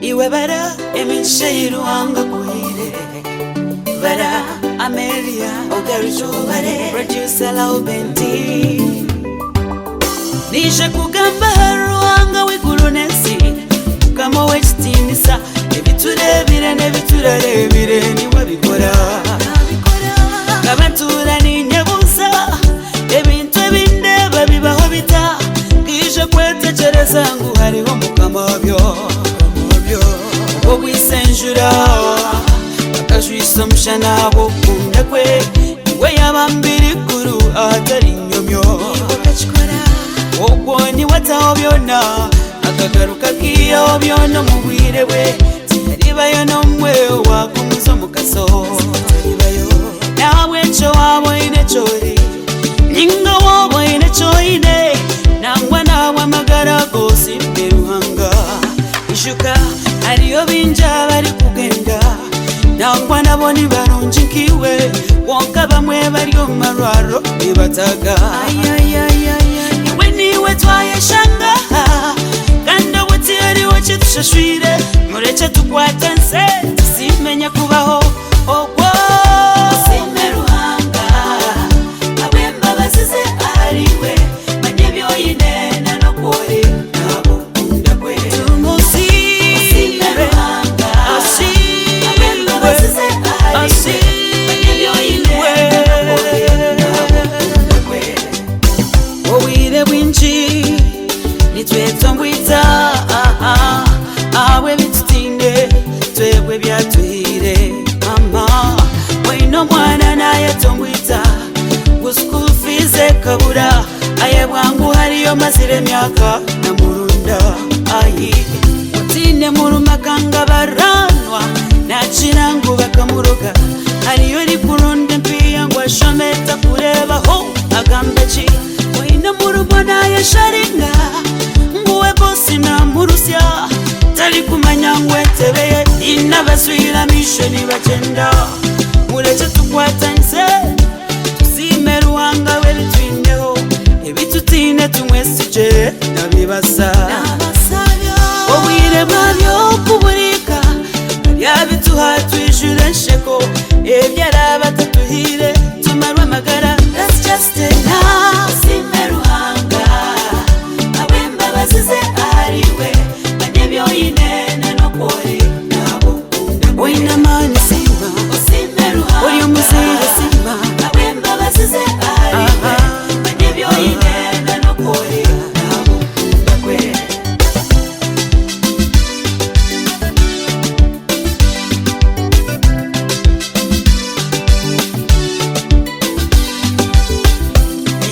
iwe bara emishe iruhanga kuhire bara Amelia ogarujo bare producer Laubenti nije kugamba haruhanga wigurunesi kama wechitinisa ebiturebire nebiturarebire niwe bikora kabatura ninyebuza ebintu ebindeba bibaho bita kije kwetekereza ngo hariho mukamabyo obwisenjura akajwiso mushana bokunda kwe we yabambiri kuru atari nyomyo ogwo ni wataho byona akagaruka kiyo byona mu bwire bwe taribayo nomwe wakumuzo mukaso nawe nco waboine chori ninga waboine choine nangwa nawe amagara gose mberuhanga ishuka hariyo binja bari kugenda nangwa naboni barunjikiwe wonka bamwe bari omarwaro bibataga iwe niwe twayeshanga kanda wati hariho kitushashwire mureke tukwatanse tusimenya kubaho ogwo simeruhanga abemba basize ariwe banyebyoyine nanokuri nabo kunda kwe simeruhanga abemba basize ariwe banyebyoyine nanokuri nabo kunda kwe owire bwinji nitwe twambwita awe bitutinde twebwe byatuhire mama wino mwana naye tombwita school fees kabura aye bwangu hariyo mazire myaka na murunda ayi utine murumakanga baranwa nachirangu bakamuroga hariyo rikurunde mpiya ngo ashometa kurebaho agambechi wino murubona yesharinga nguwe bosi na murusya tari kumanya ngwetebeye inabaswira mishoni bagenda mureke tukwatanse tusimeruhanga welitwindeho ebitutine tumwesije nabibasa obwire bwabyo kuburika byabituha twijure nsheko ebyaraba tatuhire tumarwa amagara that's just enough simeruhanga abemba basize ariwe banyebyoyine nanokuri nabo kunda wina mani sima simeruhanga oyo muzire sima abemba basize ariwe banyebyoyine nanokuri nabo kunda kwe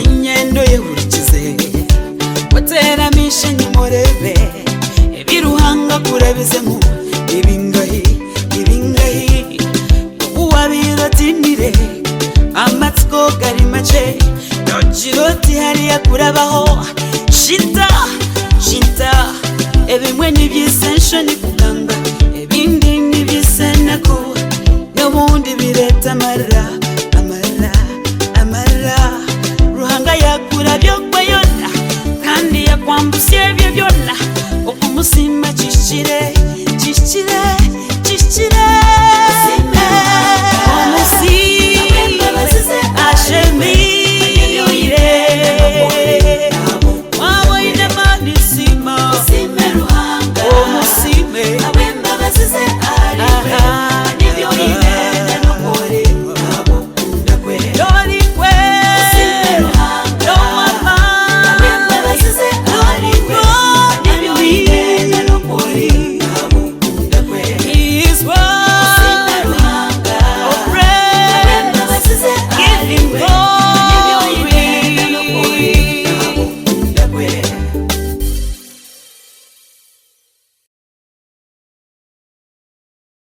inyendo yehurikize wateramishe nyimorebe ebiruhanga kurabizemu ibingahi uwabirotinire amatsiko gari mace nojiroti hariya kurabaho shinta ebimwe nibyisenshoni kuganga ebindi nibyisenaku n'ubundi bireta amara ruhanga yakura byokwe yona kandi yakwambusye ebyo byona okumusima kishire